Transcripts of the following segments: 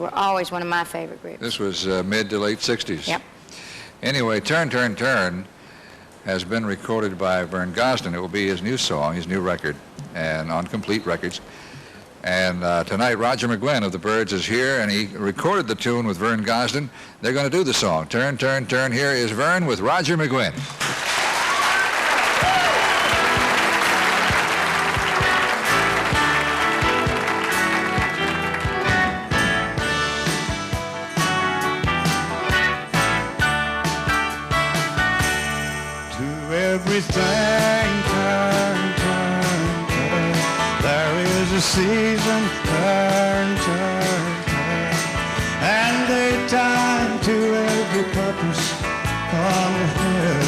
were always one of my favorite groups. This was mid to late 60s. Yep. Anyway, Turn, Turn, Turn has been recorded by Vern Gosdin. It will be his new song, his new record, and on Complete Records. And tonight, Roger McGuinn of the Byrds is here, and he recorded the tune with Vern Gosdin. They're going to do the song, Turn, Turn, Turn. Here is Vern with Roger McGuinn. Everything turn, turn, turn. There is a season, turn, turn, turn. And a time to every purpose under heaven.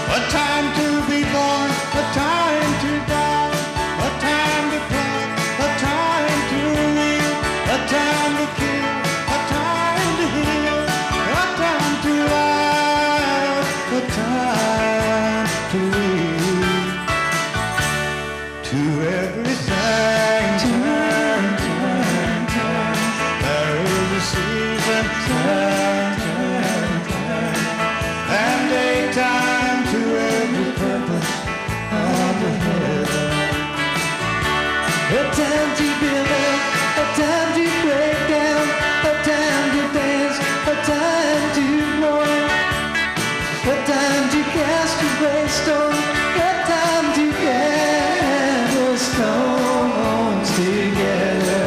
A time to be born, a time to die, a time to plant, a time to reap, a time to kill, a time to heal, a time to lie, a time to read. To everything turn, turn, turn. There is a season, turn, turn, turn. And a time to every purpose under heaven. A time to build up, a time to break down, a time to dance, a time to mourn. A time to cast away stone, a time to gather stones together.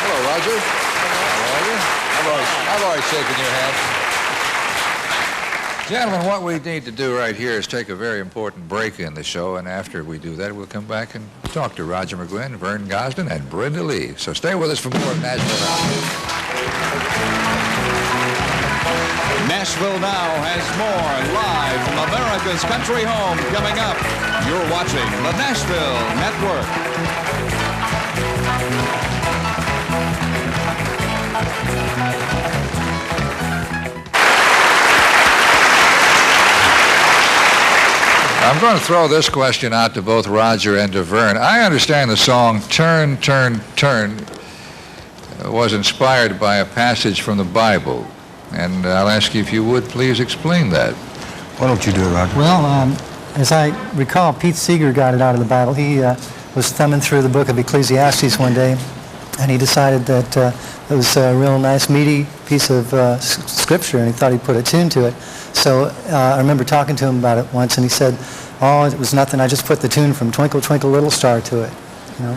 Hello, Roger. How are you? I've always shaken your hand. Gentlemen, what we need to do right here is take a very important break in the show, and after we do that, we'll come back and talk to Roger McGuinn, Vern Gosdin, and Brenda Lee. So stay with us for more of Nashville Now. Nashville Now has more live from America's country home coming up. You're watching the Nashville Network. I'm going to throw this question out to both Roger and to Vern. I understand the song Turn, Turn, Turn was inspired by a passage from the Bible. And I'll ask you if you would please explain that. Why don't you do it, Roger? Well, as I recall, Pete Seeger got it out of the Bible. He was thumbing through the book of Ecclesiastes one day, and he decided that it was a real nice, meaty piece of scripture, and he thought he'd put a tune to it. So I remember talking to him about it once, and he said, "Oh, it was nothing. I just put the tune from Twinkle, Twinkle, Little Star to it." You know.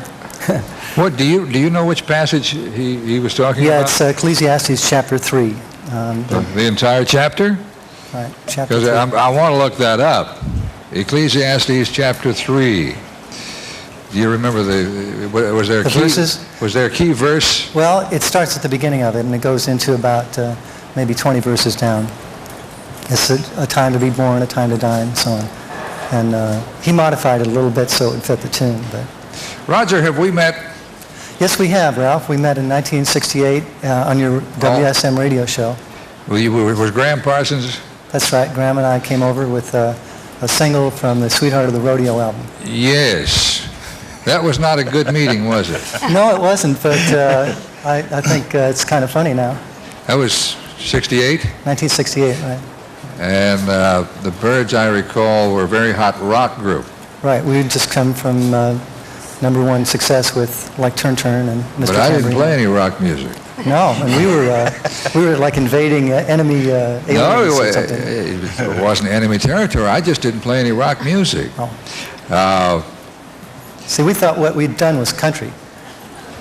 What do you know which passage he was talking about? Yeah, it's Ecclesiastes chapter 3. The entire chapter? Right, chapter 3. Because I want to look that up. Ecclesiastes chapter 3. Do you remember was there a The key, verses? Was there a key verse? Well, it starts at the beginning of it, and it goes into about maybe 20 verses down. It's a time to be born, a time to die, and so on. And he modified it a little bit so it would fit the tune. But Roger, have we met? yes, we have, Ralph. We met in 1968 on your WSM radio show. Was Graham Parsons? That's right. Graham and I came over with a single from the Sweetheart of the Rodeo album. Yes. That was not a good meeting, was it? No, it wasn't, but I think it's kind of funny now. That was 68? 1968, right. And the Byrds, I recall, were a very hot rock group. Right. We had just come from #1 success with like Turn Turn and Mr. But I didn't Tambourine. play any rock music. No, and we were like invading enemy aliens No, or something. it wasn't enemy territory. I just didn't play any rock music. Oh. See, we thought what we'd done was country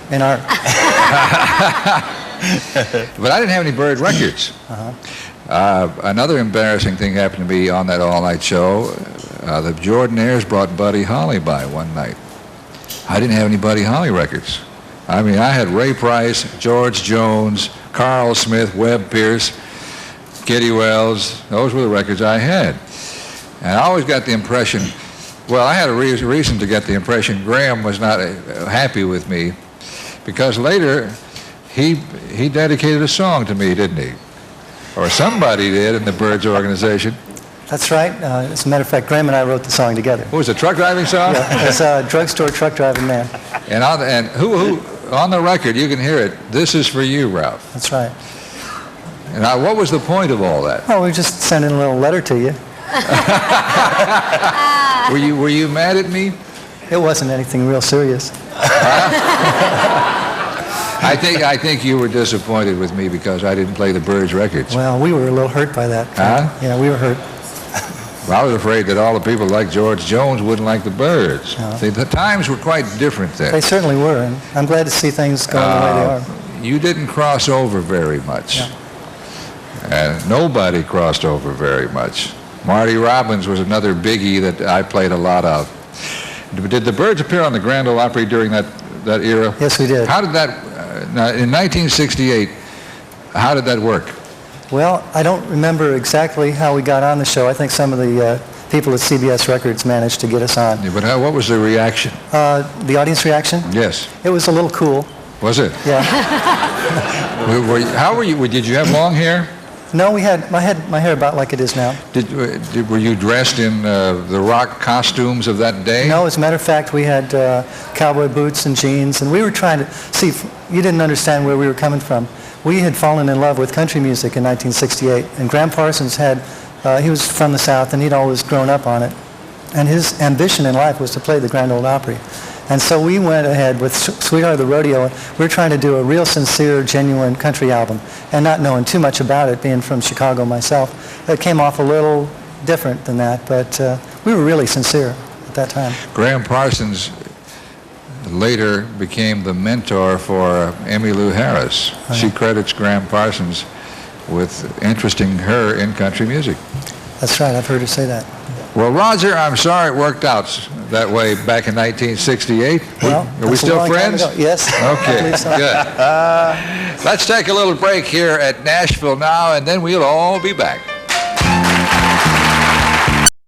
in art. But I didn't have any Byrd records. Another embarrassing thing happened to me on that all-night show. The Jordanaires brought Buddy Holly by one night. I didn't have any Buddy Holly records. I mean, I had Ray Price, George Jones, Carl Smith, Webb Pierce, Kitty Wells. Those were the records I had. And I always got the impression, well, I had a reason to get the impression Graham was not happy with me, because later he dedicated a song to me, didn't he? Or somebody did in the Byrds organization. That's right. As a matter of fact, Graham and I wrote the song together. What was it, a truck driving song? Yeah, it's a drugstore truck driving man. And who on the record, you can hear it, "This is for you, Ralph." That's right. And what was the point of all that? Oh, we just sent in a little letter to you. Were you mad at me? It wasn't anything real serious. I think you were disappointed with me because I didn't play the Byrds records. Well, we were a little hurt by that. Huh? Yeah, we were hurt. Well, I was afraid that all the people like George Jones wouldn't like the Byrds. No. See, the times were quite different then. They certainly were, and I'm glad to see things going the way they are. You didn't cross over very much. No. And nobody crossed over very much. Marty Robbins was another biggie that I played a lot of. Did the Byrds appear on the Grand Ole Opry during that era? Yes, we did. How did that, in 1968, how did that work? Well, I don't remember exactly how we got on the show. I think some of the people at CBS Records managed to get us on. Yeah, but what was the reaction? The audience reaction? Yes. It was a little cool. Was it? Yeah. How were you? Did you have long hair? No, I had my hair about like it is now. Were you dressed in the rock costumes of that day? No, as a matter of fact, we had cowboy boots and jeans, and we were trying to see. You didn't understand where we were coming from. We had fallen in love with country music in 1968, and Graham Parsons he was from the South, and he'd always grown up on it. And his ambition in life was to play the Grand Ole Opry. And so we went ahead with Sweetheart of the Rodeo. We were trying to do a real sincere, genuine country album, and not knowing too much about it, being from Chicago myself. It came off a little different than that, but we were really sincere at that time. Graham Parsons later became the mentor for Emmylou Harris. Oh, yeah. She credits Graham Parsons with interesting her in country music. That's right, I've heard her say that. Well, Roger, I'm sorry it worked out that way back in 1968. Well, Are we still friends? Yes. I Okay, believe so. good. Let's take a little break here at Nashville now, and then we'll all be back.